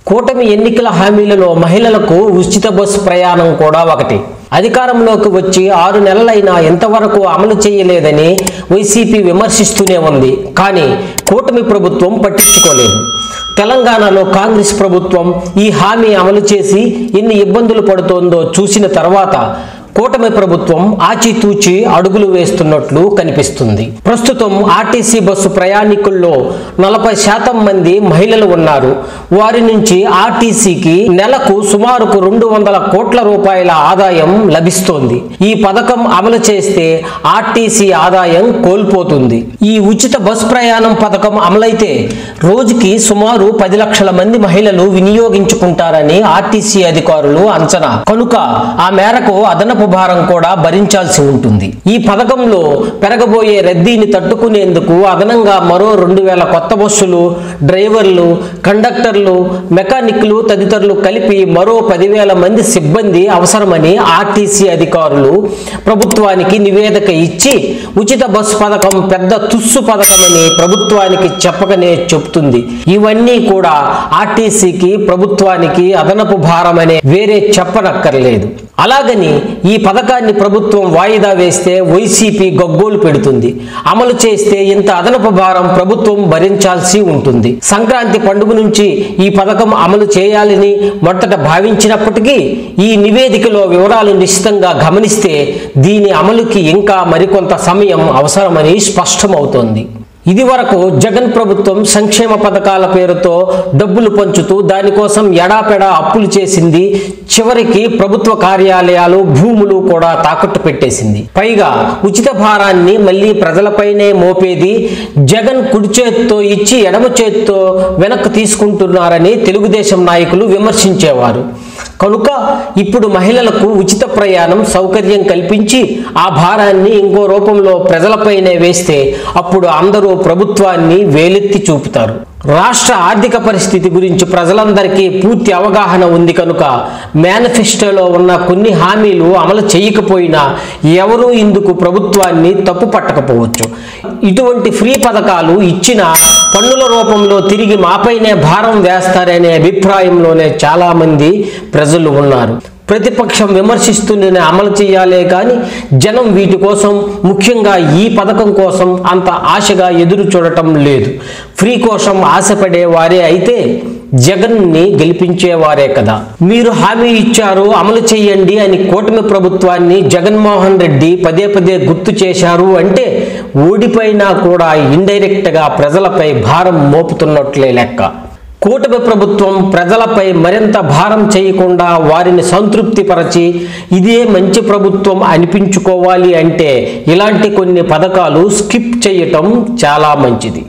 కూటమి ఎన్నికల హామీలలో మహిళలకు ఉచిత బస్సు ప్రయాణం కూడా ఒకటి. అధికారంలోకి వచ్చి 6 నెలలైనా ఎంతవరకు అమలు చేయలేదని వైసీపీ విమర్శిస్తూనే ఉంది. కానీ కూటమి ప్రభుత్వం పట్టించుకోలేదు. తెలంగాణలో కాంగ్రెస్ ప్రభుత్వం ఈ హామీ అమలు చేసి ఎన్ని ఇబ్బందులు పడుతోందో చూసిన తర్వాత కూటమి ప్రభుత్వం ఆచితూచి అడుగులు వేస్తున్నట్లు కనిపిస్తుంది. ప్రస్తుతం ఆర్టీసీ బస్సు ప్రయాణికుల్లో 40% మంది మహిళలు ఉన్నారు. వారి నుంచి ఆర్టీసీకి నెలకు సుమారు 200 కోట్ల రూపాయల ఆదాయం లభిస్తోంది. ఈ పథకం అమలు చేస్తే ఆర్టీసీ ఆదాయం కోల్పోతుంది. ఈ ఉచిత బస్సు ప్రయాణం పథకం అమలైతే రోజుకి సుమారు 10 లక్షల మంది మహిళలు వినియోగించుకుంటారని ఆర్టీసీ అధికారులు అంచనా. కనుక ఆ మేరకు అదనపు భారం కూడా భరించాల్సి ఉంటుంది. ఈ పథకంలో పెరగబోయే రద్దీని తట్టుకునేందుకు అదనంగా మరో 2000 కొత్త బస్సులు, డ్రైవర్లు, కండక్టర్లు, మెకానిక్లు తదితరులు కలిపి మరో 10,000 మంది సిబ్బంది అవసరమని ఆర్టీసీ అధికారులు ప్రభుత్వానికి నివేదిక ఇచ్చి ఉచిత బస్సు పథకం పెద్ద తుస్సు పథకమని ప్రభుత్వానికి చెప్పకనే చెప్తుంది. ఇవన్నీ కూడా ఆర్టీసీకి ప్రభుత్వానికి అదనపు భారమనే వేరే చెప్పనక్కర్లేదు. అలాగని ఈ పథకాన్ని ప్రభుత్వం వాయిదా వేస్తే వైసీపీ గగ్గోలు పెడుతుంది. అమలు చేస్తే ఇంత అదనపు భారం ప్రభుత్వం భరించాల్సి ఉంటుంది. సంక్రాంతి పండుగ నుంచి ఈ పథకం అమలు చేయాలని మొదట భావించినప్పటికీ ఈ నివేదికలో వివరాలు నిశ్చితంగా గమనిస్తే దీని అమలుకి ఇంకా మరికొంత సమయం అవసరమని స్పష్టమవుతోంది. ఇది వరకు జగన్ ప్రభుత్వం సంక్షేమ పథకాల పేరుతో డబ్బులు పంచుతూ దానికోసం ఎడాపెడా అప్పులు చేసింది. చివరికి ప్రభుత్వ కార్యాలయాలు, భూములు కూడా తాకట్టు పెట్టేసింది. పైగా ఉచిత భారాన్ని మళ్ళీ ప్రజలపైనే మోపేది. జగన్ కుడి చేత్తో ఇచ్చి ఎడమ చేత్తో వెనక్కి తీసుకుంటున్నారని తెలుగుదేశం నాయకులు విమర్శించేవారు. కనుక ఇప్పుడు మహిళలకు ఉచిత ప్రయాణం సౌకర్యం కల్పించి ఆ భారాన్ని ఇంకో రూపంలో ప్రజలపైనే వేస్తే అప్పుడు అందరూ ప్రభుత్వాన్ని వేలెత్తి చూపుతారు. రాష్ట్ర ఆర్థిక పరిస్థితి గురించి ప్రజలందరికీ పూర్తి అవగాహన ఉంది కనుక మేనిఫెస్టోలో ఉన్న కొన్ని హామీలు అమలు చేయకపోయినా ఎవరూ ఇందుకు ప్రభుత్వాన్ని తప్పు పట్టకపోవచ్చు. ఇటువంటి ఫ్రీ పథకాలు ఇచ్చిన పన్నుల రూపంలో తిరిగి మాపైనే భారం వేస్తారనే అభిప్రాయంలోనే చాలామంది ప్రజలు ఉన్నారు. ప్రతిపక్షం విమర్శిస్తూనే అమలు చేయాలే కానీ జనం వీటి కోసం, ముఖ్యంగా ఈ పథకం కోసం అంత ఆశగా ఎదురు చూడటం లేదు. ఫ్రీ కోసం ఆశపడే వారే అయితే జగన్ని గెలిపించేవారే కదా. మీరు హామీ ఇచ్చారు, అమలు చేయండి అని కూటమి ప్రభుత్వాన్ని జగన్మోహన్ రెడ్డి పదే పదే గుర్తు చేశారు అంటే ఓడిపోయినా కూడా ఇండైరెక్ట్గా ప్రజలపై భారం మోపుతున్నట్లే లెక్క. కూటమి ప్రభుత్వం ప్రజలపై మరింత భారం చేయకుండా వారిని సంతృప్తిపరచి ఇదే మంచి ప్రభుత్వం అనిపించుకోవాలి అంటే ఇలాంటి కొన్ని పథకాలు స్కిప్ చేయటం చాలా మంచిది.